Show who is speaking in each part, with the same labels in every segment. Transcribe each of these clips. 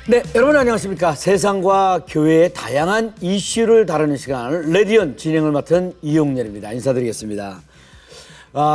Speaker 1: 네, 여러분 안녕하십니까. 세상과 교회의 다양한 이슈를 다루는 시간 레디언 진행을 맡은 이용렬입니다. 인사드리겠습니다.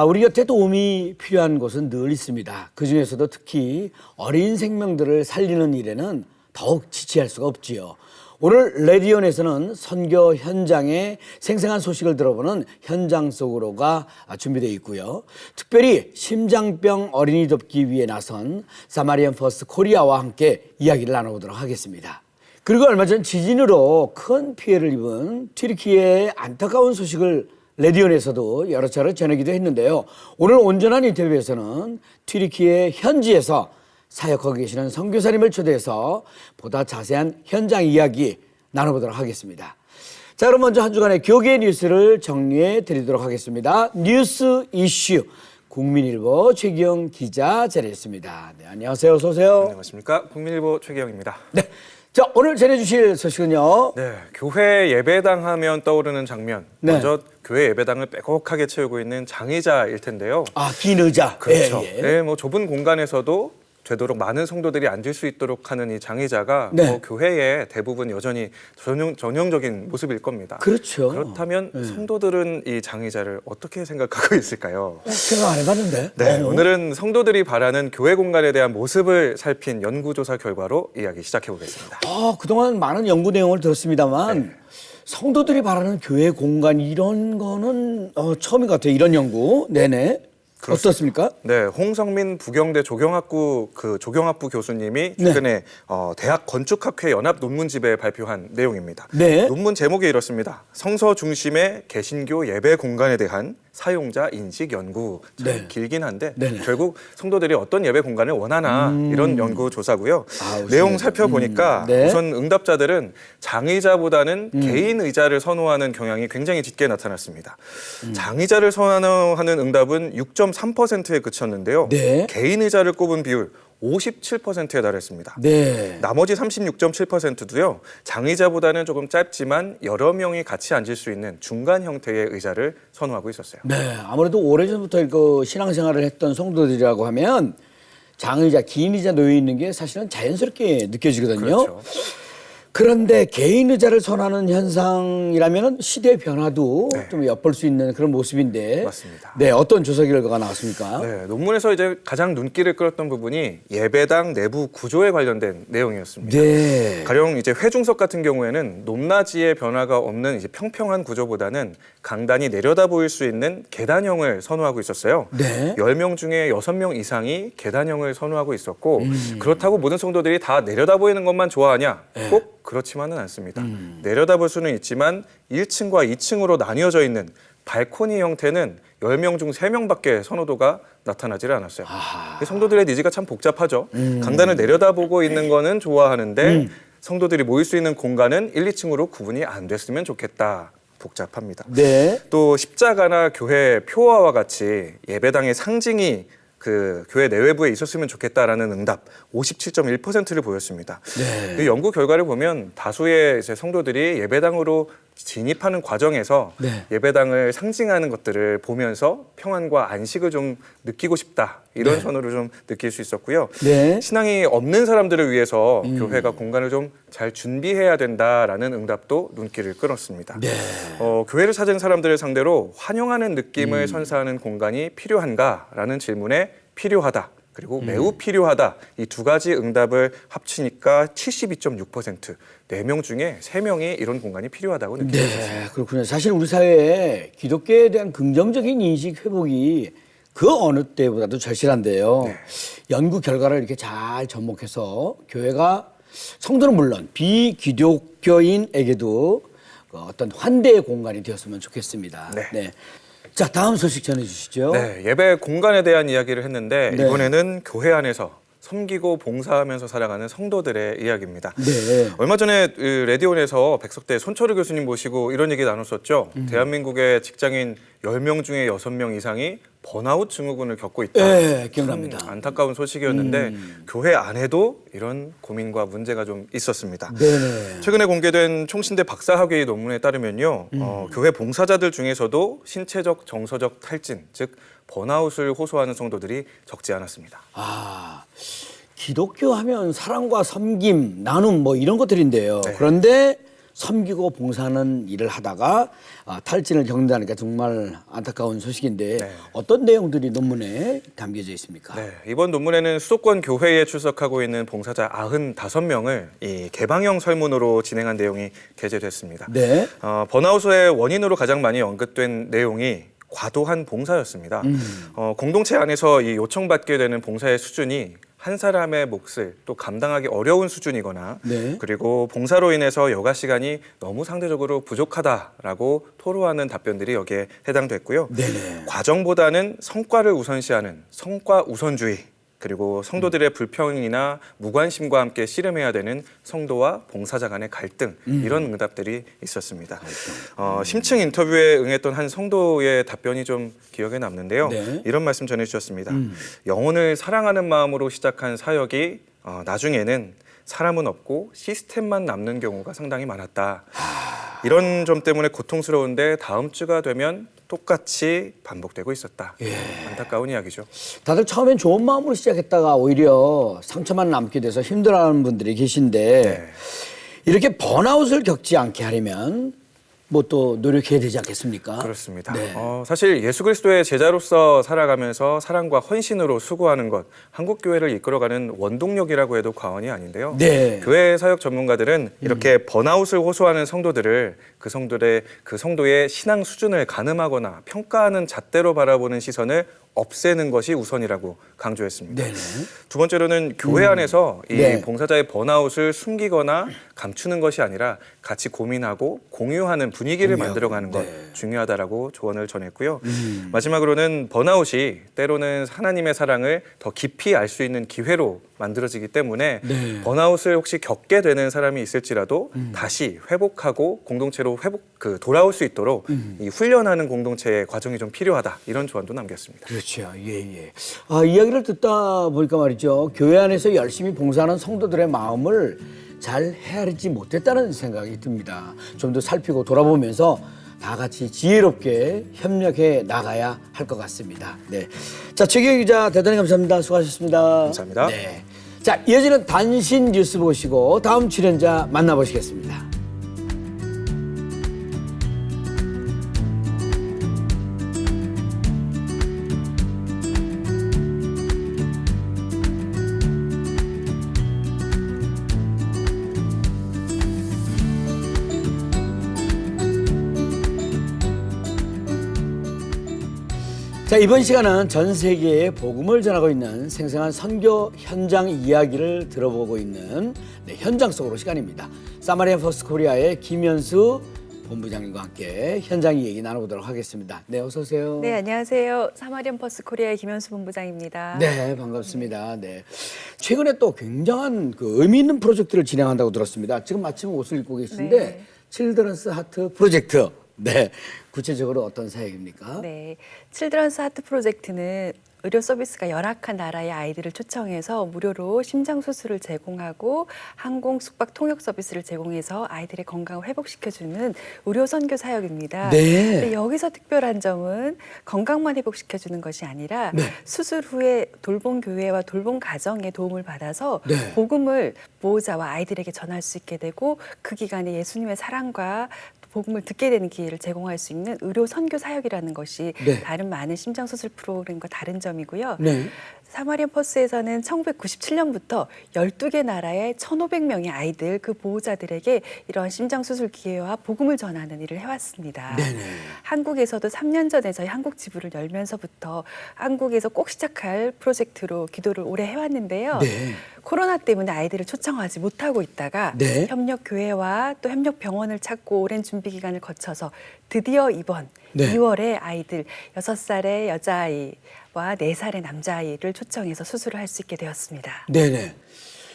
Speaker 1: 우리 곁에 도움이 필요한 곳은 늘 있습니다. 그중에서도 특히 어린 생명들을 살리는 일에는 더욱 지체할 수가 없지요. 오늘 레디언에서는 선교 현장의 생생한 소식을 들어보는 현장 속으로가 준비되어 있고요. 특별히 심장병 어린이 돕기 위해 나선 사마리안 퍼스트 코리아와 함께 이야기를 나눠보도록 하겠습니다. 그리고 얼마 전 지진으로 큰 피해를 입은 튀르키예의 안타까운 소식을 레디언에서도 여러 차례 전하기도 했는데요. 오늘 온전한 인터뷰에서는 튀르키예 현지에서 사역하고 계시는 선교사님을 초대해서 보다 자세한 현장 이야기 나눠보도록 하겠습니다. 자, 그럼 먼저 한 주간의 교계 뉴스를 정리해 드리도록 하겠습니다. 뉴스 이슈 국민일보 최기영 기자 자리했습니다. 네, 안녕하세요. 어서 오세요.
Speaker 2: 안녕하십니까. 국민일보 최기영입니다.
Speaker 1: 네, 자, 오늘 전해주실 소식은요.
Speaker 2: 네, 교회 예배당 하면 떠오르는 장면.
Speaker 1: 네.
Speaker 2: 먼저 교회 예배당을 빼곡하게 채우고 있는 장의자일 텐데요.
Speaker 1: 긴 의자.
Speaker 2: 그렇죠.
Speaker 1: 예, 예.
Speaker 2: 네, 뭐 좁은 공간에서도 되도록 많은 성도들이 앉을 수 있도록 하는 이 장의자가
Speaker 1: 네.
Speaker 2: 교회의 대부분 여전히 전형적인 모습일 겁니다.
Speaker 1: 그렇죠.
Speaker 2: 그렇다면 성도들은 이 장의자를 어떻게 생각하고 있을까요?
Speaker 1: 생각 안 해봤는데.
Speaker 2: 네, 오늘은 성도들이 바라는 교회 공간에 대한 모습을 살핀 연구조사 결과로 이야기 시작해 보겠습니다.
Speaker 1: 그동안 많은 연구 내용을 들었습니다만
Speaker 2: 네.
Speaker 1: 성도들이 바라는 교회 공간 이런 거는 처음인 것 같아요. 이런 연구. 네네. 어떻습니까?
Speaker 2: 네, 홍성민 부경대 조경학부 교수님이 최근에 대학 건축학회 연합 논문집에 발표한 내용입니다.
Speaker 1: 네.
Speaker 2: 논문 제목이 이렇습니다. 성서 중심의 개신교 예배 공간에 대한 사용자 인식 연구. 참
Speaker 1: 네.
Speaker 2: 길긴 한데
Speaker 1: 네네.
Speaker 2: 결국 성도들이 어떤 예배 공간을 원하나 이런 연구 조사고요. 내용 살펴보니까
Speaker 1: 네.
Speaker 2: 우선 응답자들은 장의자보다는 개인 의자를 선호하는 경향이 굉장히 짙게 나타났습니다. 장의자를 선호하는 응답은 6.3%에 그쳤는데요.
Speaker 1: 네.
Speaker 2: 개인 의자를 꼽은 비율 57%에 달했습니다.
Speaker 1: 네.
Speaker 2: 나머지 36.7%도요. 장의자보다는 조금 짧지만 여러 명이 같이 앉을 수 있는 중간 형태의 의자를 선호하고 있었어요.
Speaker 1: 네. 아무래도 오래전부터 그 신앙생활을 했던 성도들이라고 하면 장의자, 긴 의자 놓여 있는 게 사실은 자연스럽게 느껴지거든요.
Speaker 2: 그렇죠.
Speaker 1: 그런데 개인 의자를 선호하는 현상이라면 시대의 변화도
Speaker 2: 네.
Speaker 1: 좀 엿볼 수 있는 그런 모습인데.
Speaker 2: 맞습니다.
Speaker 1: 네, 어떤 조사 결과가 나왔습니까?
Speaker 2: 네, 논문에서 이제 가장 눈길을 끌었던 부분이 예배당 내부 구조에 관련된 내용이었습니다.
Speaker 1: 네.
Speaker 2: 가령 이제 회중석 같은 경우에는 높낮이의 변화가 없는 이제 평평한 구조보다는 강단이 내려다 보일 수 있는 계단형을 선호하고 있었어요.
Speaker 1: 네.
Speaker 2: 10명 중에 6명 이상이 계단형을 선호하고 있었고 그렇다고 모든 성도들이 다 내려다 보이는 것만 좋아하냐? 꼭 그렇지만은 않습니다. 내려다 볼 수는 있지만 1층과 2층으로 나뉘어져 있는 발코니 형태는 10명 중 3명밖에 선호도가 나타나질 않았어요. 성도들의 니즈가 참 복잡하죠. 강단을 내려다보고 있는 거는 좋아하는데 성도들이 모일 수 있는 공간은 1, 2층으로 구분이 안 됐으면 좋겠다. 복잡합니다.
Speaker 1: 네.
Speaker 2: 또 십자가나 교회 표화와 같이 예배당의 상징이 그 교회 내외부에 있었으면 좋겠다라는 응답 57.1%를 보였습니다.
Speaker 1: 네.
Speaker 2: 이 연구 결과를 보면 다수의 이제 성도들이 예배당으로 진입하는 과정에서
Speaker 1: 네.
Speaker 2: 예배당을 상징하는 것들을 보면서 평안과 안식을 좀 느끼고 싶다 이런
Speaker 1: 네.
Speaker 2: 선호를 좀 느낄 수 있었고요.
Speaker 1: 네.
Speaker 2: 신앙이 없는 사람들을 위해서 교회가 공간을 좀 잘 준비해야 된다라는 응답도 눈길을 끌었습니다.
Speaker 1: 네.
Speaker 2: 교회를 찾은 사람들을 상대로 환영하는 느낌을 선사하는 공간이 필요한가라는 질문에 필요하다. 그리고 매우 필요하다. 이 두 가지 응답을 합치니까 72.6%, 4명 중에 3명이 이런 공간이 필요하다고 느끼고 있습니다.
Speaker 1: 네, 그렇군요. 사실 우리 사회에 기독교에 대한 긍정적인 인식 회복이 그 어느 때보다도 절실한데요.
Speaker 2: 네.
Speaker 1: 연구 결과를 이렇게 잘 접목해서 교회가 성도는 물론 비기독교인에게도 어떤 환대의 공간이 되었으면 좋겠습니다.
Speaker 2: 네.
Speaker 1: 자, 다음 소식 전해주시죠.
Speaker 2: 네, 예배 공간에 대한 이야기를 했는데
Speaker 1: 네.
Speaker 2: 이번에는 교회 안에서 섬기고 봉사하면서 살아가는 성도들의 이야기입니다.
Speaker 1: 네.
Speaker 2: 얼마 전에 레디온에서 백석대 손철우 교수님 모시고 이런 얘기 나눴었죠. 대한민국의 직장인 10명 중에 6명 이상이 번아웃 증후군을 겪고 있다.
Speaker 1: 네, 기억납니다.
Speaker 2: 참 안타까운 소식이었는데 교회 안에도 이런 고민과 문제가 좀 있었습니다.
Speaker 1: 네네.
Speaker 2: 최근에 공개된 총신대 박사학위 논문에 따르면요. 교회 봉사자들 중에서도 신체적, 정서적 탈진, 즉 번아웃을 호소하는 성도들이 적지 않았습니다.
Speaker 1: 기독교 하면 사랑과 섬김, 나눔 뭐 이런 것들인데요.
Speaker 2: 네.
Speaker 1: 그런데 섬기고 봉사하는 일을 하다가 탈진을 겪는다니까 정말 안타까운 소식인데
Speaker 2: 네.
Speaker 1: 어떤 내용들이 논문에 담겨져 있습니까?
Speaker 2: 네, 이번 논문에는 수도권 교회에 출석하고 있는 봉사자 95명을 이 개방형 설문으로 진행한 내용이 게재됐습니다.
Speaker 1: 네.
Speaker 2: 번아웃의 원인으로 가장 많이 언급된 내용이 과도한 봉사였습니다. 공동체 안에서 이 요청받게 되는 봉사의 수준이 한 사람의 몫을 또 감당하기 어려운 수준이거나
Speaker 1: 네.
Speaker 2: 그리고 봉사로 인해서 여가 시간이 너무 상대적으로 부족하다라고 토로하는 답변들이 여기에 해당됐고요.
Speaker 1: 네네.
Speaker 2: 과정보다는 성과를 우선시하는 성과 우선주의 그리고 성도들의 불평이나 무관심과 함께 씨름해야 되는 성도와 봉사자 간의 갈등 이런 응답들이 있었습니다. 심층 인터뷰에 응했던 한 성도의 답변이 좀 기억에 남는데요.
Speaker 1: 네.
Speaker 2: 이런 말씀 전해주셨습니다. 영혼을 사랑하는 마음으로 시작한 사역이 나중에는 사람은 없고 시스템만 남는 경우가 상당히 많았다. 이런 점 때문에 고통스러운데 다음 주가 되면 똑같이 반복되고 있었다. 안타까운 이야기죠.
Speaker 1: 다들 처음엔 좋은 마음으로 시작했다가 오히려 상처만 남게 돼서 힘들어하는 분들이 계신데
Speaker 2: 네.
Speaker 1: 이렇게 번아웃을 겪지 않게 하려면 뭐 또 노력해야 되지 않겠습니까?
Speaker 2: 그렇습니다.
Speaker 1: 네.
Speaker 2: 사실 예수 그리스도의 제자로서 살아가면서 사랑과 헌신으로 수고하는 것, 한국 교회를 이끌어가는 원동력이라고 해도 과언이 아닌데요.
Speaker 1: 네.
Speaker 2: 교회 사역 전문가들은 이렇게 번아웃을 호소하는 성도들을 그 성도의 신앙 수준을 가늠하거나 평가하는 잣대로 바라보는 시선을 없애는 것이 우선이라고 강조했습니다.
Speaker 1: 네네.
Speaker 2: 두 번째로는 교회 안에서 이
Speaker 1: 네.
Speaker 2: 봉사자의 번아웃을 숨기거나 감추는 것이 아니라 같이 고민하고 공유하는 분위기를 만들어가는 것
Speaker 1: 네.
Speaker 2: 중요하다라고 조언을 전했고요. 마지막으로는 번아웃이 때로는 하나님의 사랑을 더 깊이 알 수 있는 기회로 만들어지기 때문에
Speaker 1: 네.
Speaker 2: 번아웃을 혹시 겪게 되는 사람이 있을지라도 다시 회복하고 공동체로 돌아올 수 있도록 이 훈련하는 공동체의 과정이 좀 필요하다 이런 조언도 남겼습니다.
Speaker 1: 그렇죠. 예. 이야기를 듣다 보니까 말이죠. 교회 안에서 열심히 봉사하는 성도들의 마음을 잘 헤아리지 못했다는 생각이 듭니다. 좀 더 살피고 돌아보면서 다 같이 지혜롭게 협력해 나가야 할 것 같습니다. 네. 자, 최기영 기자 대단히 감사합니다. 수고하셨습니다.
Speaker 2: 감사합니다.
Speaker 1: 네. 자, 이어지는 단신 뉴스 보시고 다음 출연자 만나보시겠습니다. 자, 이번 시간은 전 세계에 복음을 전하고 있는 생생한 선교 현장 이야기를 들어보고 있는 현장 속으로 시간입니다. 사마리안 퍼스트 코리아의 김현수 본부장님과 함께 현장 얘기 나눠보도록 하겠습니다. 네, 어서 오세요.
Speaker 3: 네, 안녕하세요. 사마리안 퍼스트 코리아의 김현수 본부장입니다.
Speaker 1: 네, 반갑습니다. 네. 최근에 또 굉장한 의미 있는 프로젝트를 진행한다고 들었습니다. 지금 마침 옷을 입고 계신데
Speaker 3: 네.
Speaker 1: 칠드런스 하트 프로젝트. 네. 구체적으로 어떤 사역입니까?
Speaker 3: 네, 칠드런스 하트 프로젝트는 의료 서비스가 열악한 나라의 아이들을 초청해서 무료로 심장 수술을 제공하고 항공 숙박 통역 서비스를 제공해서 아이들의 건강을 회복시켜주는 의료 선교 사역입니다.
Speaker 1: 네.
Speaker 3: 근데 여기서 특별한 점은 건강만 회복시켜주는 것이 아니라 수술 후에 돌봄 교회와 돌봄 가정의 도움을 받아서
Speaker 1: 네.
Speaker 3: 복음을 보호자와 아이들에게 전할 수 있게 되고 그 기간에 예수님의 사랑과 복음을 듣게 되는 기회를 제공할 수 있는 의료 선교 사역이라는 것이
Speaker 1: 네.
Speaker 3: 다른 많은 심장 수술 프로그램과 다른 점이고요.
Speaker 1: 네.
Speaker 3: 사마리안 퍼스에서는 1997년부터 12개 나라의 1,500명의 아이들 그 보호자들에게 이러한 심장 수술 기회와 복음을 전하는 일을 해왔습니다.
Speaker 1: 네네.
Speaker 3: 한국에서도 3년 전에 저희 한국 지부를 열면서부터 한국에서 꼭 시작할 프로젝트로 기도를 오래 해왔는데요.
Speaker 1: 네.
Speaker 3: 코로나 때문에 아이들을 초청하지 못하고 있다가
Speaker 1: 네.
Speaker 3: 협력 교회와 또 협력 병원을 찾고 오랜 준비 기간을 거쳐서 드디어 이번
Speaker 1: 네.
Speaker 3: 2월에 아이들 6살의 여자아이와 4살의 남자아이를 초청해서 수술을 할 수 있게 되었습니다.
Speaker 1: 네네.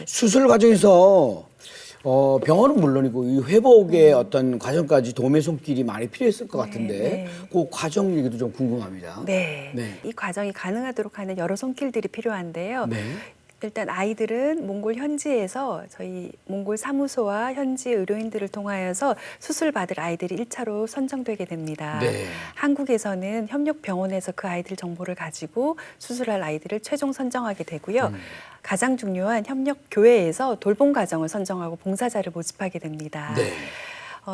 Speaker 1: 수술 과정에서 병원은 물론이고 이 회복의 어떤 과정까지 도움의 손길이 많이 필요했을 것 같은데
Speaker 3: 네.
Speaker 1: 그 과정 얘기도 좀 궁금합니다.
Speaker 3: 네.
Speaker 1: 네.
Speaker 3: 이 과정이 가능하도록 하는 여러 손길들이 필요한데요.
Speaker 1: 네.
Speaker 3: 일단 아이들은 몽골 현지에서 저희 몽골 사무소와 현지 의료인들을 통하여서 수술 받을 아이들이 1차로 선정되게 됩니다.
Speaker 1: 네.
Speaker 3: 한국에서는 협력병원에서 그 아이들 정보를 가지고 수술할 아이들을 최종 선정하게 되고요. 가장 중요한 협력교회에서 돌봄 가정을 선정하고 봉사자를 모집하게 됩니다.
Speaker 1: 네.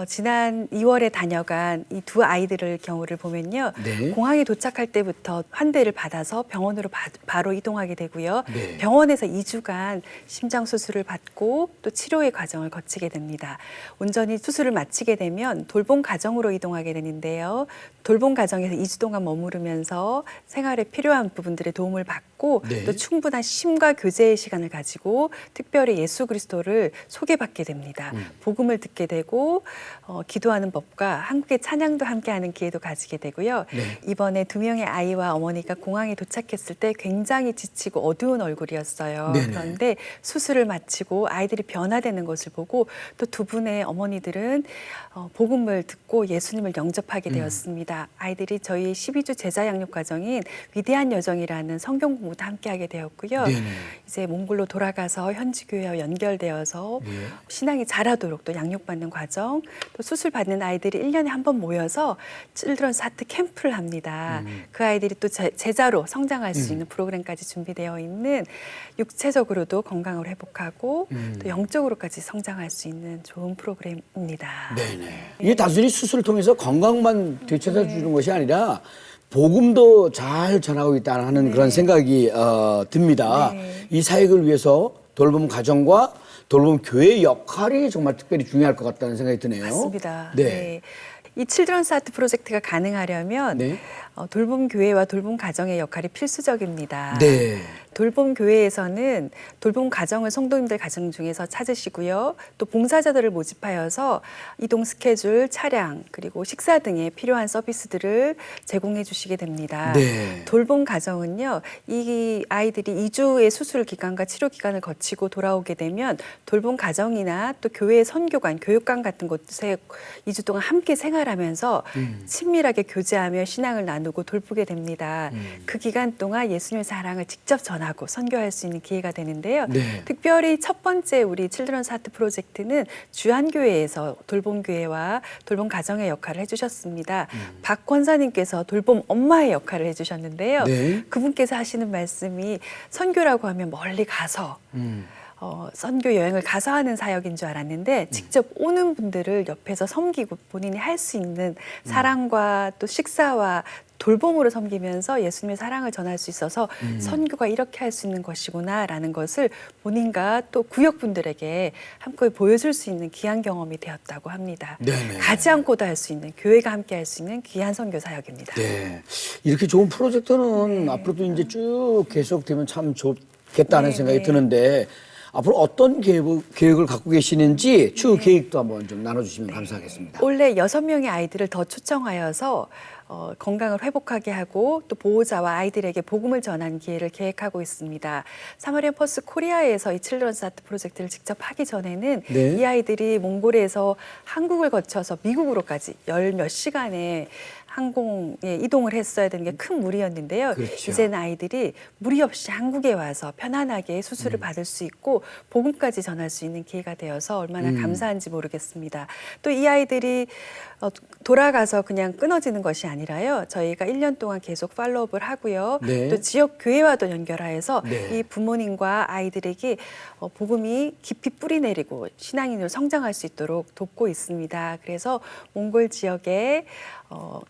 Speaker 3: 지난 2월에 다녀간 이 두 아이들의 경우를 보면요.
Speaker 1: 네.
Speaker 3: 공항에 도착할 때부터 환대를 받아서 병원으로 바로 이동하게 되고요.
Speaker 1: 네.
Speaker 3: 병원에서 2주간 심장 수술을 받고 또 치료의 과정을 거치게 됩니다. 온전히 수술을 마치게 되면 돌봄 가정으로 이동하게 되는데요. 돌봄 가정에서 2주 동안 머무르면서 생활에 필요한 부분들의 도움을 받고
Speaker 1: 네.
Speaker 3: 또 충분한 쉼과 교제의 시간을 가지고 특별히 예수 그리스도를 소개받게 됩니다. 복음을 듣게 되고 기도하는 법과 한국의 찬양도 함께하는 기회도 가지게 되고요.
Speaker 1: 네.
Speaker 3: 이번에 2명의 아이와 어머니가 공항에 도착했을 때 굉장히 지치고 어두운 얼굴이었어요.
Speaker 1: 네네.
Speaker 3: 그런데 수술을 마치고 아이들이 변화되는 것을 보고 또 두 분의 어머니들은 복음을 듣고 예수님을 영접하게 되었습니다. 아이들이 저희 12주 제자 양육 과정인 위대한 여정이라는 성경 공부도 함께하게 되었고요.
Speaker 1: 네네.
Speaker 3: 이제 몽골로 돌아가서 현지 교회와 연결되어서
Speaker 1: 네.
Speaker 3: 신앙이 자라도록 또 양육받는 과정, 또 수술 받는 아이들이 1년에 한 번 모여서 칠드런스 하트 캠프를 합니다. 그 아이들이 또 제자로 성장할 수 있는 프로그램까지 준비되어 있는 육체적으로도 건강을 회복하고 또 영적으로까지 성장할 수 있는 좋은 프로그램입니다.
Speaker 1: 네네. 이게 단순히 수술을 통해서 건강만 되찾아주는 것이 아니라 복음도 잘 전하고 있다는 하는 그런 생각이 듭니다.
Speaker 3: 네.
Speaker 1: 이 사역을 위해서 돌봄 가정과 돌봄 교회의 역할이 정말 특별히 중요할 것 같다는 생각이 드네요.
Speaker 3: 맞습니다.
Speaker 1: 네.
Speaker 3: 네. 이 칠드런스 하트 프로젝트가 가능하려면
Speaker 1: 네.
Speaker 3: 돌봄 교회와 돌봄 가정의 역할이 필수적입니다.
Speaker 1: 네.
Speaker 3: 돌봄 교회에서는 돌봄 가정을 성도님들 가정 중에서 찾으시고요. 또 봉사자들을 모집하여서 이동 스케줄, 차량, 그리고 식사 등의 필요한 서비스들을 제공해 주시게 됩니다.
Speaker 1: 네.
Speaker 3: 돌봄 가정은요. 이 아이들이 2주의 수술 기간과 치료 기간을 거치고 돌아오게 되면 돌봄 가정이나 또 교회 선교관, 교육관 같은 곳에 2주 동안 함께 생활하면서 친밀하게 교제하며 신앙을 나누고 돌보게 됩니다. 그 기간 동안 예수님의 사랑을 직접 전하고 선교할 수 있는 기회가 되는데요.
Speaker 1: 네.
Speaker 3: 특별히 첫 번째 우리 칠드런스 하트 프로젝트는 주한교회에서 돌봄교회와 돌봄 가정의 역할을 해주셨습니다. 박 권사님께서 돌봄 엄마의 역할을 해주셨는데요.
Speaker 1: 네.
Speaker 3: 그분께서 하시는 말씀이 선교라고 하면 멀리 가서 선교 여행을 가서 하는 사역인 줄 알았는데 직접 오는 분들을 옆에서 섬기고 본인이 할 수 있는 사랑과 또 식사와 돌봄으로 섬기면서 예수님의 사랑을 전할 수 있어서 선교가 이렇게 할 수 있는 것이구나라는 것을 본인과 또 구역분들에게 함께 보여줄 수 있는 귀한 경험이 되었다고 합니다.
Speaker 1: 네네.
Speaker 3: 가지 않고도 할 수 있는, 교회가 함께 할 수 있는 귀한 선교 사역입니다.
Speaker 1: 네. 이렇게 좋은 프로젝트는 앞으로도 이제 쭉 계속되면 참 좋겠다는
Speaker 3: 네,
Speaker 1: 생각이
Speaker 3: 네.
Speaker 1: 드는데 앞으로 어떤 계획을 갖고 계시는지 추후 계획도 한번 좀 나눠주시면 감사하겠습니다.
Speaker 3: 올해 6명의 아이들을 더 초청하여서 건강을 회복하게 하고 또 보호자와 아이들에게 복음을 전하는 기회를 계획하고 있습니다. 사마리안 퍼스 코리아에서 이 칠드런스 하트 프로젝트를 직접 하기 전에는
Speaker 1: 네.
Speaker 3: 이 아이들이 몽골에서 한국을 거쳐서 미국으로까지 열 몇 시간의 항공에 이동을 했어야 되는 게 큰 무리였는데요.
Speaker 1: 그렇죠.
Speaker 3: 이제는 아이들이 무리 없이 한국에 와서 편안하게 수술을 받을 수 있고 복음까지 전할 수 있는 기회가 되어서 얼마나 감사한지 모르겠습니다. 또 이 아이들이 돌아가서 그냥 끊어지는 것이 아니라요. 저희가 1년 동안 계속 팔로우업을 하고요.
Speaker 1: 네.
Speaker 3: 또 지역 교회와도 연결하여서
Speaker 1: 네.
Speaker 3: 이 부모님과 아이들에게 복음이 깊이 뿌리내리고 신앙인으로 성장할 수 있도록 돕고 있습니다. 그래서 몽골 지역의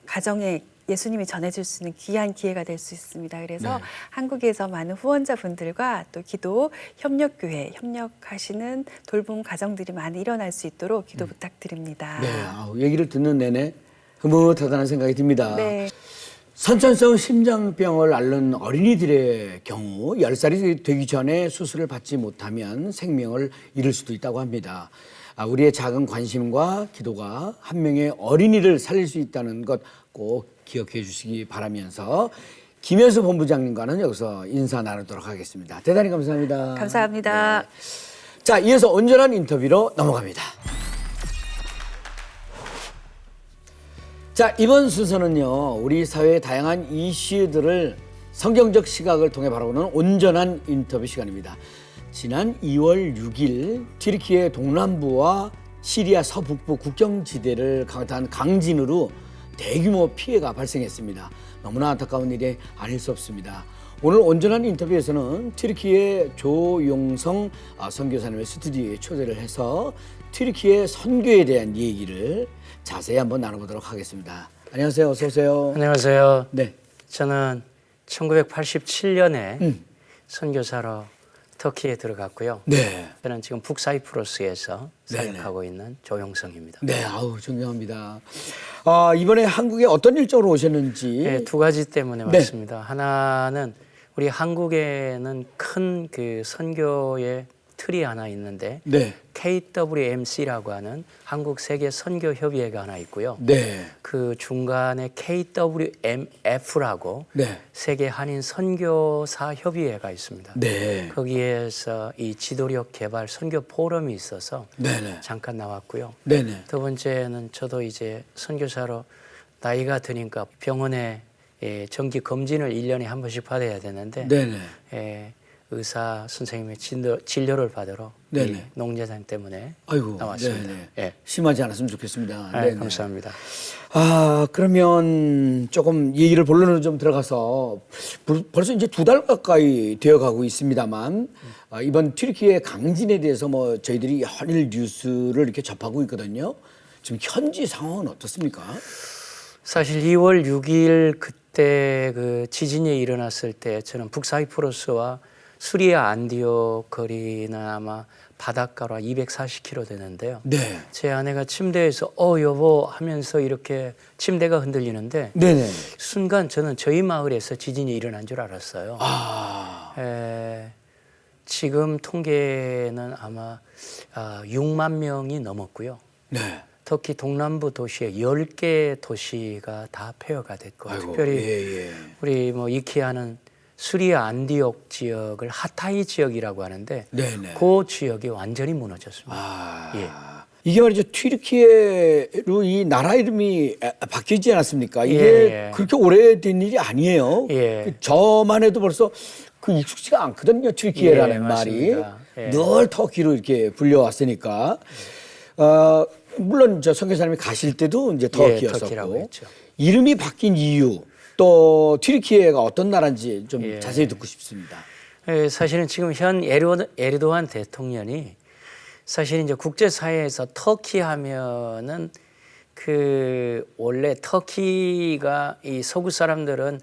Speaker 3: 가정에 예수님이 전해줄 수 있는 귀한 기회가 될 수 있습니다. 그래서
Speaker 1: 네.
Speaker 3: 한국에서 많은 후원자분들과 또 기도 협력교회, 협력하시는 돌봄 가정들이 많이 일어날 수 있도록 기도 부탁드립니다.
Speaker 1: 네. 얘기를 듣는 내내 흐뭇하다는 생각이 듭니다.
Speaker 3: 네.
Speaker 1: 선천성 심장병을 앓는 어린이들의 경우 10살이 되기 전에 수술을 받지 못하면 생명을 잃을 수도 있다고 합니다. 우리의 작은 관심과 기도가 한 명의 어린이를 살릴 수 있다는 것 꼭 기억해 주시기 바라면서 김현수 본부장님과는 여기서 인사 나누도록 하겠습니다. 대단히 감사합니다.
Speaker 3: 감사합니다.
Speaker 1: 네. 자, 이어서 온전한 인터뷰로 넘어갑니다. 자, 이번 순서는요, 우리 사회의 다양한 이슈들을 성경적 시각을 통해 바라보는 온전한 인터뷰 시간입니다. 지난 2월 6일 튀르키예 동남부와 시리아 서북부 국경지대를 강타한 강진으로 대규모 피해가 발생했습니다. 너무나 안타까운 일이 아닐 수 없습니다. 오늘 온전한 인터뷰에서는 튀르키예 조용성 선교사님의 스튜디오에 초대를 해서 튀르키예 선교에 대한 얘기를 자세히 한번 나눠보도록 하겠습니다. 안녕하세요. 어서 오세요.
Speaker 4: 안녕하세요.
Speaker 1: 네.
Speaker 4: 저는 1987년에 선교사로 터키에 들어갔고요.
Speaker 1: 네.
Speaker 4: 저는 지금 북사이프러스에서 사역하고 있는 조용성입니다.
Speaker 1: 네, 아우 존경합니다. 이번에 한국에 어떤 일정으로 오셨는지.
Speaker 4: 네, 두 가지 때문에
Speaker 1: 네.
Speaker 4: 왔습니다. 하나는 우리 한국에는 큰 그 선교의 틀이 하나 있는데
Speaker 1: 네.
Speaker 4: KWMC라고 하는 한국 세계 선교 협의회가 하나 있고요.
Speaker 1: 네.
Speaker 4: 그 중간에 KWMF라고
Speaker 1: 네.
Speaker 4: 세계 한인 선교사 협의회가 있습니다.
Speaker 1: 네.
Speaker 4: 거기에서 이 지도력 개발 선교 포럼이 있어서
Speaker 1: 네네.
Speaker 4: 잠깐 나왔고요.
Speaker 1: 네네.
Speaker 4: 두 번째는 저도 이제 선교사로 나이가 드니까 병원에 정기 검진을 1년에 한 번씩 받아야 되는데
Speaker 1: 네네.
Speaker 4: 의사 선생님의 진료를 받으러
Speaker 1: 네네.
Speaker 4: 이 농재장 때문에
Speaker 1: 아이고.
Speaker 4: 나왔습니다.
Speaker 1: 네네.
Speaker 4: 예.
Speaker 1: 심하지 않았으면 좋겠습니다.
Speaker 4: 네,
Speaker 1: 네네.
Speaker 4: 감사합니다.
Speaker 1: 그러면 조금 얘기를 본론으로 좀 들어가서 벌써 이제 2달 가까이 되어가고 있습니다만 이번 튀르키예 강진에 대해서 뭐 저희들이 한일 뉴스를 이렇게 접하고 있거든요. 지금 현지 상황은 어떻습니까?
Speaker 4: 사실 2월 6일 그때 그 지진이 일어났을 때 저는 북사이프러스와 수리아 안디옥 거리는 아마 바닷가로 240km 되는데요.
Speaker 1: 네.
Speaker 4: 제 아내가 침대에서 여보 하면서 이렇게 침대가 흔들리는데
Speaker 1: 네네.
Speaker 4: 순간 저는 저희 마을에서 지진이 일어난 줄 알았어요. 지금 통계는 아마 6만 명이 넘었고요.
Speaker 1: 네.
Speaker 4: 터키 동남부 도시에 10개 도시가 다 폐허가 됐고
Speaker 1: 아이고,
Speaker 4: 특별히
Speaker 1: 예.
Speaker 4: 우리 뭐 익히 아는 수리아 안디옥 지역을 하타이 지역이라고 하는데
Speaker 1: 네네.
Speaker 4: 그 지역이 완전히 무너졌습니다. 예.
Speaker 1: 이게 말이죠. 튀르키예로 이 나라 이름이 바뀌지 않았습니까? 이게
Speaker 4: 예.
Speaker 1: 그렇게 오래된 일이 아니에요.
Speaker 4: 예.
Speaker 1: 저만 해도 벌써 그 익숙지가 않거든요. 튀르키예라는
Speaker 4: 예,
Speaker 1: 말이.
Speaker 4: 맞습니다. 예.
Speaker 1: 늘 터키로 이렇게 불려왔으니까. 물론 저 선교사님이 가실 때도 이제
Speaker 4: 터키라고
Speaker 1: 터키였었고.
Speaker 4: 했죠.
Speaker 1: 이름이 바뀐 이유 또 튀르키예가 어떤 나라인지 좀 자세히 듣고 싶습니다.
Speaker 4: 사실은 지금 현 에르도안 대통령이 사실 이제 국제사회에서 터키 하면은 그 원래 터키가 이 서구 사람들은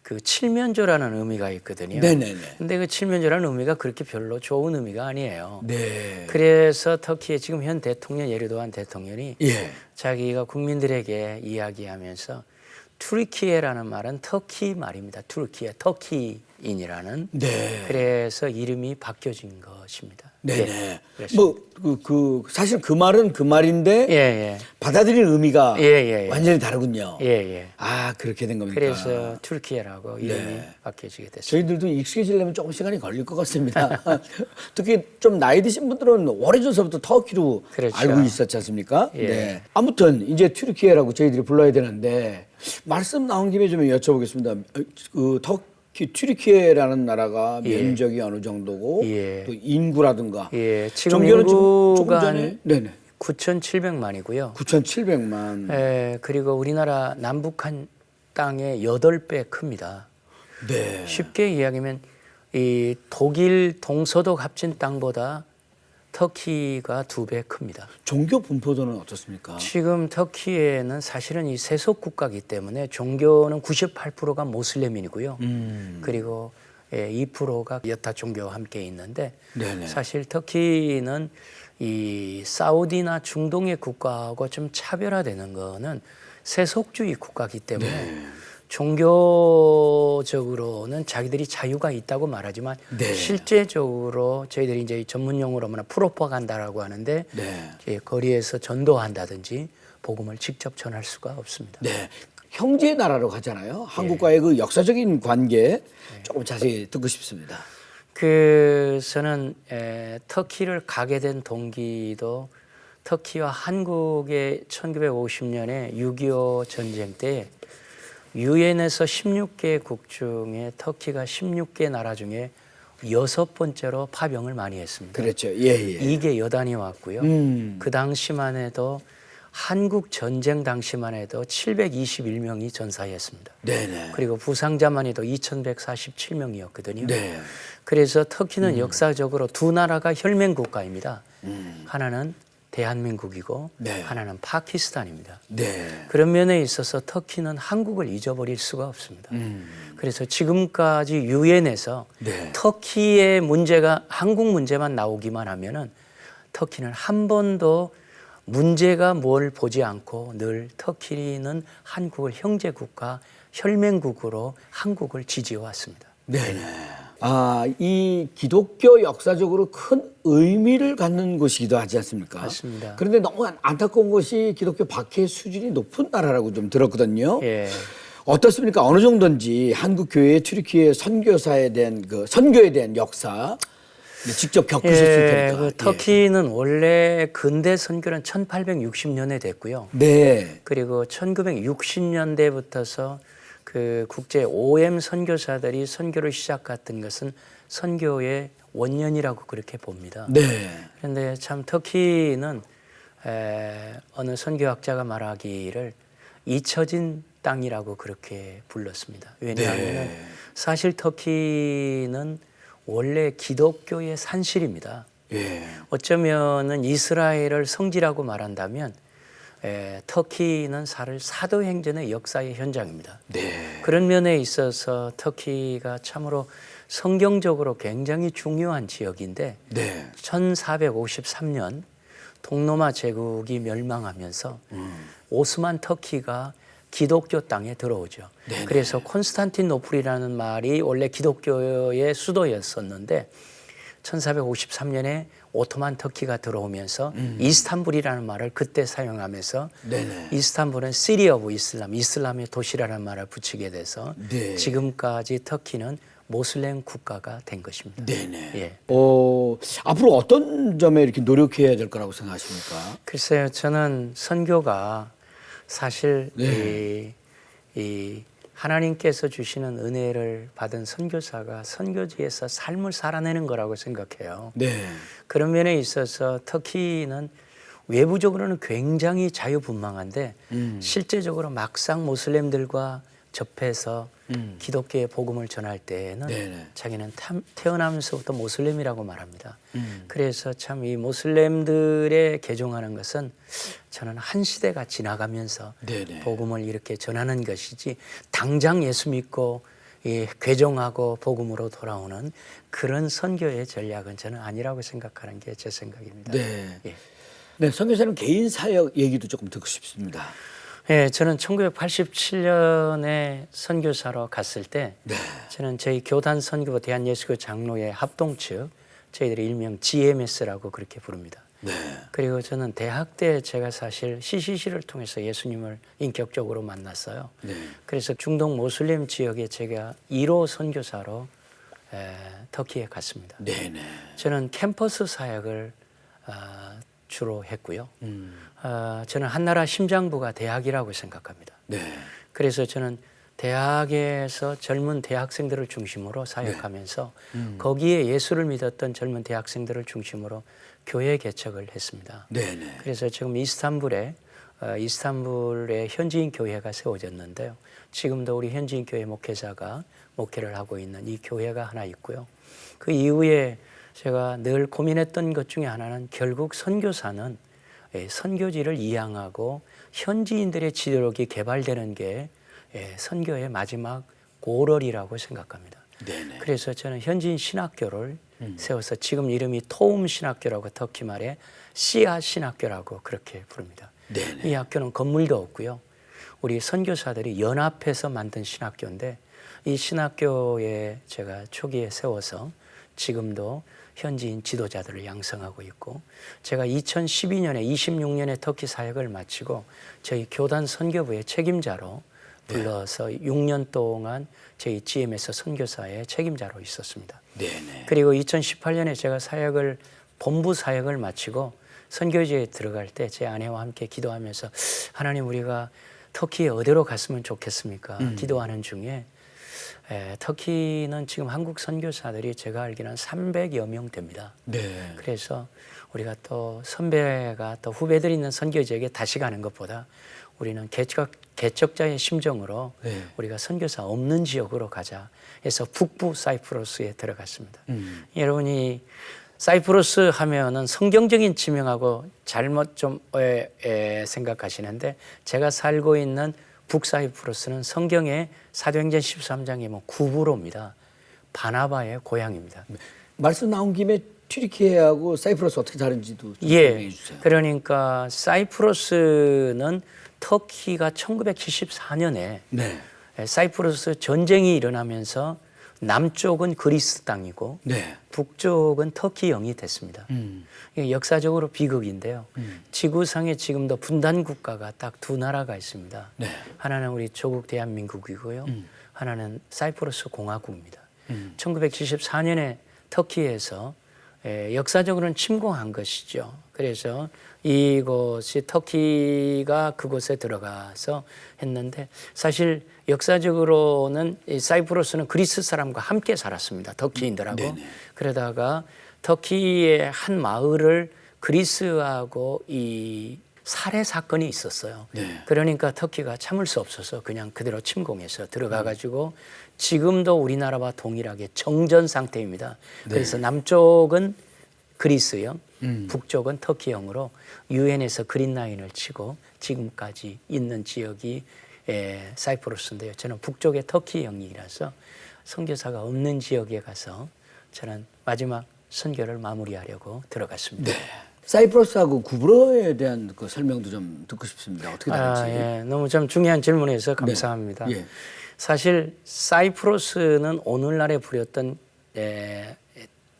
Speaker 4: 그 칠면조라는 의미가 있거든요.
Speaker 1: 네네네.
Speaker 4: 근데 그 칠면조라는 의미가 그렇게 별로 좋은 의미가 아니에요.
Speaker 1: 네.
Speaker 4: 그래서 터키의 지금 현 대통령 에르도안 대통령이
Speaker 1: 예.
Speaker 4: 자기가 국민들에게 이야기하면서 튀르키예라는 말은 터키 말입니다. 튀르키예, 터키인이라는.
Speaker 1: 네.
Speaker 4: 그래서 이름이 바뀌어진 것입니다.
Speaker 1: 네네.
Speaker 4: 그렇습니다.
Speaker 1: 사실 그 말은 그 말인데
Speaker 4: 예.
Speaker 1: 받아들이는 의미가
Speaker 4: 예.
Speaker 1: 완전히 다르군요.
Speaker 4: 예.
Speaker 1: 그렇게 된 겁니까?
Speaker 4: 그래서 튀르키예라고 이름이
Speaker 1: 네.
Speaker 4: 바뀌어지게 됐습니다.
Speaker 1: 저희들도 익숙해지려면 조금 시간이 걸릴 것 같습니다. 특히 좀 나이 드신 분들은 오래전서부터 터키로
Speaker 4: 그렇죠.
Speaker 1: 알고 있었지 않습니까?
Speaker 4: 예.
Speaker 1: 네. 아무튼 이제 튀르키예라고 저희들이 불러야 되는데 말씀 나온 김에 좀 여쭤보겠습니다. 그 터키 튀르키예라는 나라가 면적이 어느 정도고
Speaker 4: 예.
Speaker 1: 또 인구라든가
Speaker 4: 지금
Speaker 1: 종교는 조금
Speaker 4: 인구가
Speaker 1: 전에
Speaker 4: 9,700만이고요.
Speaker 1: 9,700만.
Speaker 4: 그리고 우리나라 남북한 땅의 8배 큽니다.
Speaker 1: 네.
Speaker 4: 쉽게 이야기하면 이 독일 동서독 합친 땅보다 터키가 2배 큽니다.
Speaker 1: 종교 분포도는 어떻습니까?
Speaker 4: 지금 터키에는 사실은 이 세속 국가이기 때문에 종교는 98%가 모슬렘이고요. 그리고 2%가 여타 종교와 함께 있는데
Speaker 1: 네네.
Speaker 4: 사실 터키는 이 사우디나 중동의 국가하고 좀 차별화되는 거는 세속주의 국가이기 때문에 종교적으로는 자기들이 자유가 있다고 말하지만
Speaker 1: 네.
Speaker 4: 실제적으로 저희들이 이제 전문 용어로 하면 프로파간다라고 하는데 거리에서 전도한다든지 복음을 직접 전할 수가 없습니다.
Speaker 1: 네. 형제 나라로 가잖아요. 한국과의 그 역사적인 관계 조금 자세히 듣고 싶습니다.
Speaker 4: 저는 터키를 가게 된 동기도 터키와 한국의 1950년에 6.25 전쟁 때 유엔에서 16개국 중에 터키가 16개 나라 중에 6번째로 파병을 많이 했습니다.
Speaker 1: 그렇죠. 예, 예.
Speaker 4: 이게 여단이 왔고요. 그 당시만 해도 한국 전쟁 당시만 해도 721명이 전사했습니다.
Speaker 1: 네네.
Speaker 4: 그리고 부상자만 해도 2147명이었거든요.
Speaker 1: 네.
Speaker 4: 그래서 터키는 역사적으로 두 나라가 혈맹 국가입니다. 하나는 대한민국이고
Speaker 1: 네.
Speaker 4: 하나는 파키스탄입니다.
Speaker 1: 네.
Speaker 4: 그런 면에 있어서 터키는 한국을 잊어버릴 수가 없습니다. 그래서 지금까지 유엔에서
Speaker 1: 네.
Speaker 4: 터키의 문제가 한국 문제만 나오기만 하면은 터키는 한 번도 문제가 뭘 보지 않고 늘 터키는 한국을 형제국가, 혈맹국으로 한국을 지지해 왔습니다.
Speaker 1: 네네. 아, 이 기독교 역사적으로 큰 의미를 갖는 곳이기도 하지 않습니까?
Speaker 4: 맞습니다.
Speaker 1: 그런데 너무 안타까운 것이 기독교 박해 수준이 높은 나라라고 좀 들었거든요.
Speaker 4: 예.
Speaker 1: 어떻습니까? 어느 정도인지 한국 교회 튀르키예 선교사에 대한 그 선교에 대한 역사 직접 겪으셨을 테니까.
Speaker 4: 그 터키는 원래 근대 선교는 1860년에 됐고요.
Speaker 1: 네.
Speaker 4: 그리고 1960년대부터서 그 국제 OM 선교사들이 선교를 시작했던 것은 선교의 원년이라고 그렇게 봅니다.
Speaker 1: 네.
Speaker 4: 그런데 참 터키는 어느 선교학자가 말하기를 잊혀진 땅이라고 그렇게 불렀습니다. 왜냐하면 사실 터키는 원래 기독교의 산실입니다.
Speaker 1: 예.
Speaker 4: 어쩌면은 이스라엘을 성지라고 말한다면 터키는 사도행전의 역사의 현장입니다.
Speaker 1: 네.
Speaker 4: 그런 면에 있어서 터키가 참으로 성경적으로 굉장히 중요한 지역인데
Speaker 1: 네.
Speaker 4: 1453년 동로마 제국이 멸망하면서 오스만 터키가 기독교 땅에 들어오죠.
Speaker 1: 네네.
Speaker 4: 그래서 콘스탄티노플이라는 말이 원래 기독교의 수도였었는데 1453년에 오토만 터키가 들어오면서 이스탄불이라는 말을 그때 사용하면서
Speaker 1: 네네.
Speaker 4: 이스탄불은 시리 오브 이슬람, 이슬람의 도시라는 말을 붙이게 돼서
Speaker 1: 네.
Speaker 4: 지금까지 터키는 모슬렘 국가가 된 것입니다.
Speaker 1: 네네.
Speaker 4: 예.
Speaker 1: 앞으로 어떤 점에 이렇게 노력해야 될 거라고 생각하십니까?
Speaker 4: 글쎄요, 저는 선교가 사실
Speaker 1: 네.
Speaker 4: 이 하나님께서 주시는 은혜를 받은 선교사가 선교지에서 삶을 살아내는 거라고 생각해요.
Speaker 1: 네.
Speaker 4: 그런 면에 있어서 터키는 외부적으로는 굉장히 자유분방한데 실제적으로 막상 모슬렘들과 접해서 기독교의 복음을 전할 때에는
Speaker 1: 네네.
Speaker 4: 자기는 태어나면서부터 모슬렘이라고 말합니다. 그래서 참 이 모슬렘들의 개종하는 것은 저는 한 시대가 지나가면서
Speaker 1: 네네.
Speaker 4: 복음을 이렇게 전하는 것이지 당장 예수 믿고 개종하고 복음으로 돌아오는 그런 선교의 전략은 저는 아니라고 생각하는 게 제 생각입니다.
Speaker 1: 네.
Speaker 4: 예.
Speaker 1: 네, 선교사님 개인 사역 얘기도 조금 듣고 싶습니다.
Speaker 4: 예, 저는 1987년에 선교사로 갔을 때
Speaker 1: 네.
Speaker 4: 저는 저희 교단 선교부 대한예수교 장로회 합동측 저희들이 일명 GMS라고 그렇게 부릅니다.
Speaker 1: 네.
Speaker 4: 그리고 저는 대학 때 제가 사실 CCC를 통해서 예수님을 인격적으로 만났어요.
Speaker 1: 네.
Speaker 4: 그래서 중동 모슬렘 지역에 제가 1호 선교사로 터키에 갔습니다.
Speaker 1: 네네.
Speaker 4: 저는 캠퍼스 사역을 주로 했고요. 저는 한나라 심장부가 대학이라고 생각합니다.
Speaker 1: 네.
Speaker 4: 그래서 저는 대학에서 젊은 대학생들을 중심으로 사역하면서 거기에 예수를 믿었던 젊은 대학생들을 중심으로 교회 개척을 했습니다.
Speaker 1: 네네.
Speaker 4: 그래서 지금 이스탄불에 현지인 교회가 세워졌는데요. 지금도 우리 현지인 교회 목회자가 목회를 하고 있는 이 교회가 하나 있고요. 그 이후에 제가 늘 고민했던 것 중에 하나는 결국 선교사는 선교지를 이양하고 현지인들의 지도력이 개발되는 게 선교의 마지막 고럴이라고 생각합니다.
Speaker 1: 네네.
Speaker 4: 그래서 저는 현지인 신학교를 세워서 지금 이름이 토움 신학교라고 터키 말에 시아 신학교라고 그렇게 부릅니다.
Speaker 1: 네네.
Speaker 4: 이 학교는 건물도 없고요. 우리 선교사들이 연합해서 만든 신학교인데 이 신학교에 제가 초기에 세워서 지금도 현지인 지도자들을 양성하고 있고 제가 2012년에 26년에 터키 사역을 마치고 저희 교단 선교부의 책임자로 불러서 6년 동안 저희 GM에서 선교사의 책임자로 있었습니다.
Speaker 1: 네네.
Speaker 4: 그리고 2018년에 제가 본부 사역을 마치고 선교지에 들어갈 때 제 아내와 함께 기도하면서 하나님 우리가 터키에 어디로 갔으면 좋겠습니까? 기도하는 중에 터키는 지금 한국 선교사들이 제가 알기로는 300여 명 됩니다.
Speaker 1: 네.
Speaker 4: 그래서 우리가 또 선배가 또 후배들이 있는 선교지에게 다시 가는 것보다 우리는 개척자의 심정으로
Speaker 1: 네.
Speaker 4: 우리가 선교사 없는 지역으로 가자 해서 북부 사이프러스에 들어갔습니다. 여러분이 사이프러스 하면은 성경적인 지명하고 잘못 좀 생각하시는데 제가 살고 있는 북사이프러스는 성경의 사도행전 13장에 뭐 구브로입니다. 바나바의 고향입니다.
Speaker 1: 말씀 나온 김에 튀르키예하고 사이프러스 어떻게 다른지도 좀
Speaker 4: 예,
Speaker 1: 설명해 주세요.
Speaker 4: 그러니까 사이프러스는 터키가 1974년에
Speaker 1: 네.
Speaker 4: 사이프러스 전쟁이 일어나면서 남쪽은 그리스 땅이고
Speaker 1: 네.
Speaker 4: 북쪽은 터키영이 됐습니다. 이게 역사적으로 비극인데요. 지구상에 지금도 분단 국가가 딱 두 나라가 있습니다.
Speaker 1: 네.
Speaker 4: 하나는 우리 조국 대한민국이고요. 하나는 사이프러스 공화국입니다. 1974년에 터키에서 역사적으로는 침공한 것이죠. 그래서 이곳이 터키가 그곳에 들어가서 했는데 사실 역사적으로는 이 사이프러스는 그리스 사람과 함께 살았습니다. 터키인들하고.
Speaker 1: 네네.
Speaker 4: 그러다가 터키의 한 마을을 그리스하고 이 살해 사건이 있었어요.
Speaker 1: 네.
Speaker 4: 그러니까 터키가 참을 수 없어서 그냥 그대로 침공해서 들어가 가지고 지금도 우리나라와 동일하게 정전 상태입니다. 그래서 남쪽은 그리스형, 북쪽은 터키형으로 유엔에서 그린라인을 치고 지금까지 있는 지역이 사이프러스인데요. 저는 북쪽의 터키형이라서 선교사가 없는 지역에 가서 저는 마지막 선교를 마무리하려고 들어갔습니다.
Speaker 1: 네. 사이프러스하고 구브로에 대한 그 설명도 좀 듣고 싶습니다. 어떻게 다른지.
Speaker 4: 예, 너무 좀 중요한 질문에서 감사합니다.
Speaker 1: 네. 예.
Speaker 4: 사실 사이프러스는 오늘날에 부렸던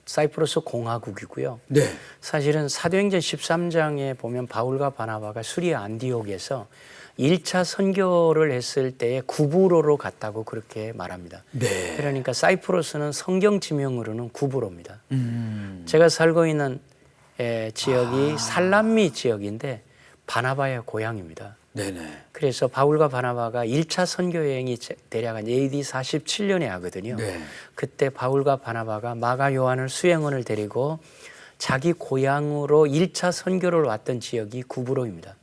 Speaker 4: 사이프러스 공화국이고요.
Speaker 1: 네.
Speaker 4: 사실은 사도행전 13장에 보면 바울과 바나바가 수리아 안디옥에서 1차 선교를 했을 때에 구브로로 갔다고 그렇게 말합니다.
Speaker 1: 네.
Speaker 4: 그러니까 사이프러스는 성경 지명으로는 구브로입니다. 제가 살고 있는 지역이 살람미 지역인데 바나바의 고향입니다.
Speaker 1: 네네.
Speaker 4: 그래서 바울과 바나바가 1차 선교 여행이 대략 AD 47년에 하거든요.
Speaker 1: 네.
Speaker 4: 그때 바울과 바나바가 마가 요한을 수행원을 데리고 자기 고향으로 1차 선교를 왔던 지역이 구브로입니다.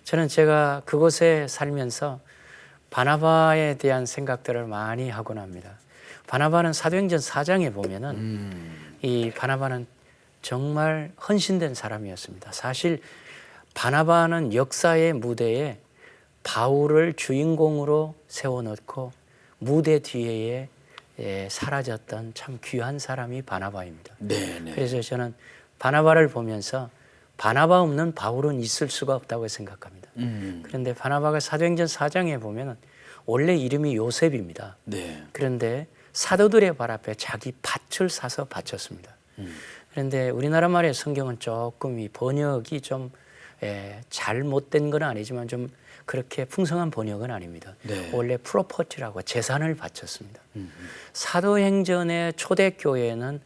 Speaker 4: 저는 제가 그곳에 살면서 바나바에 대한 생각들을 많이 하곤 합니다. 바나바는 사도행전 4장에 보면은 이 바나바는 정말 헌신된 사람이었습니다. 사실 바나바는 역사의 무대에 바울을 주인공으로 세워놓고 무대 뒤에 사라졌던 참 귀한 사람이 바나바입니다.
Speaker 1: 네네.
Speaker 4: 그래서 저는 바나바를 보면서 바나바 없는 바울은 있을 수가 없다고 생각합니다. 그런데 바나바가 사도행전 4장에 보면 원래 이름이 요셉입니다.
Speaker 1: 네.
Speaker 4: 그런데 사도들의 발 앞에 자기 밭을 사서 바쳤습니다. 그런데 우리나라 말의 성경은 조금 이 번역이 좀 잘못된 건 아니지만 좀 그렇게 풍성한 번역은 아닙니다.
Speaker 1: 네.
Speaker 4: 원래 프로퍼티라고 재산을 바쳤습니다. 사도행전의 초대교회는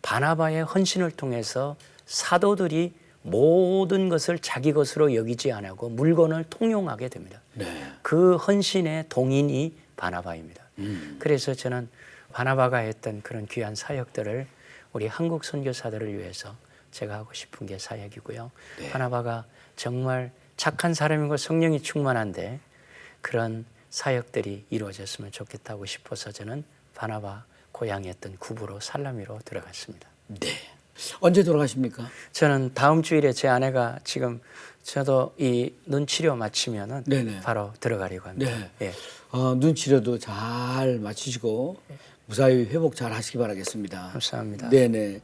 Speaker 4: 바나바의 헌신을 통해서 사도들이 모든 것을 자기 것으로 여기지 않고 물건을 통용하게 됩니다.
Speaker 1: 네.
Speaker 4: 그 헌신의 동인이 바나바입니다. 그래서 저는 바나바가 했던 그런 귀한 사역들을 우리 한국 선교사들을 위해서 제가 하고 싶은 게 사역이고요.
Speaker 1: 네.
Speaker 4: 바나바가 정말 착한 사람이고 성령이 충만한데 그런 사역들이 이루어졌으면 좋겠다고 싶어서 저는 바나바 고향이었던 구브로 살라미로 들어갔습니다.
Speaker 1: 네. 언제 돌아가십니까?
Speaker 4: 저는 다음 주일에 제 아내가 지금 저도 이 눈 치료 마치면은
Speaker 1: 네네.
Speaker 4: 바로 들어가려고 합니다.
Speaker 1: 네.
Speaker 4: 예.
Speaker 1: 눈 치료도 잘 마치시고 무사히 회복 잘 하시기 바라겠습니다.
Speaker 4: 감사합니다.
Speaker 1: 네네.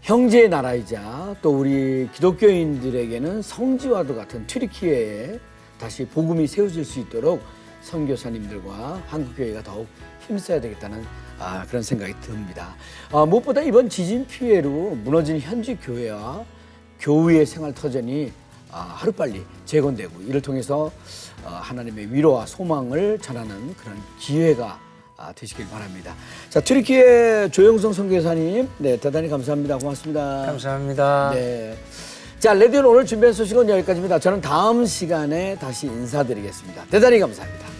Speaker 1: 형제의 나라이자 또 우리 기독교인들에게는 성지와도 같은 튀르키예에 다시 복음이 세워질 수 있도록 선교사님들과 한국교회가 더욱 힘써야 되겠다는 그런 생각이 듭니다. 무엇보다 이번 지진 피해로 무너진 현지 교회와 교우의 생활 터전이 하루빨리 재건되고 이를 통해서 하나님의 위로와 소망을 전하는 그런 기회가 되시길 바랍니다. 자, 튀르키예 조영성 선교사님, 네, 대단히 감사합니다. 고맙습니다.
Speaker 4: 감사합니다.
Speaker 1: 네. 자, 레디온 오늘 준비한 소식은 여기까지입니다. 저는 다음 시간에 다시 인사드리겠습니다. 대단히 감사합니다.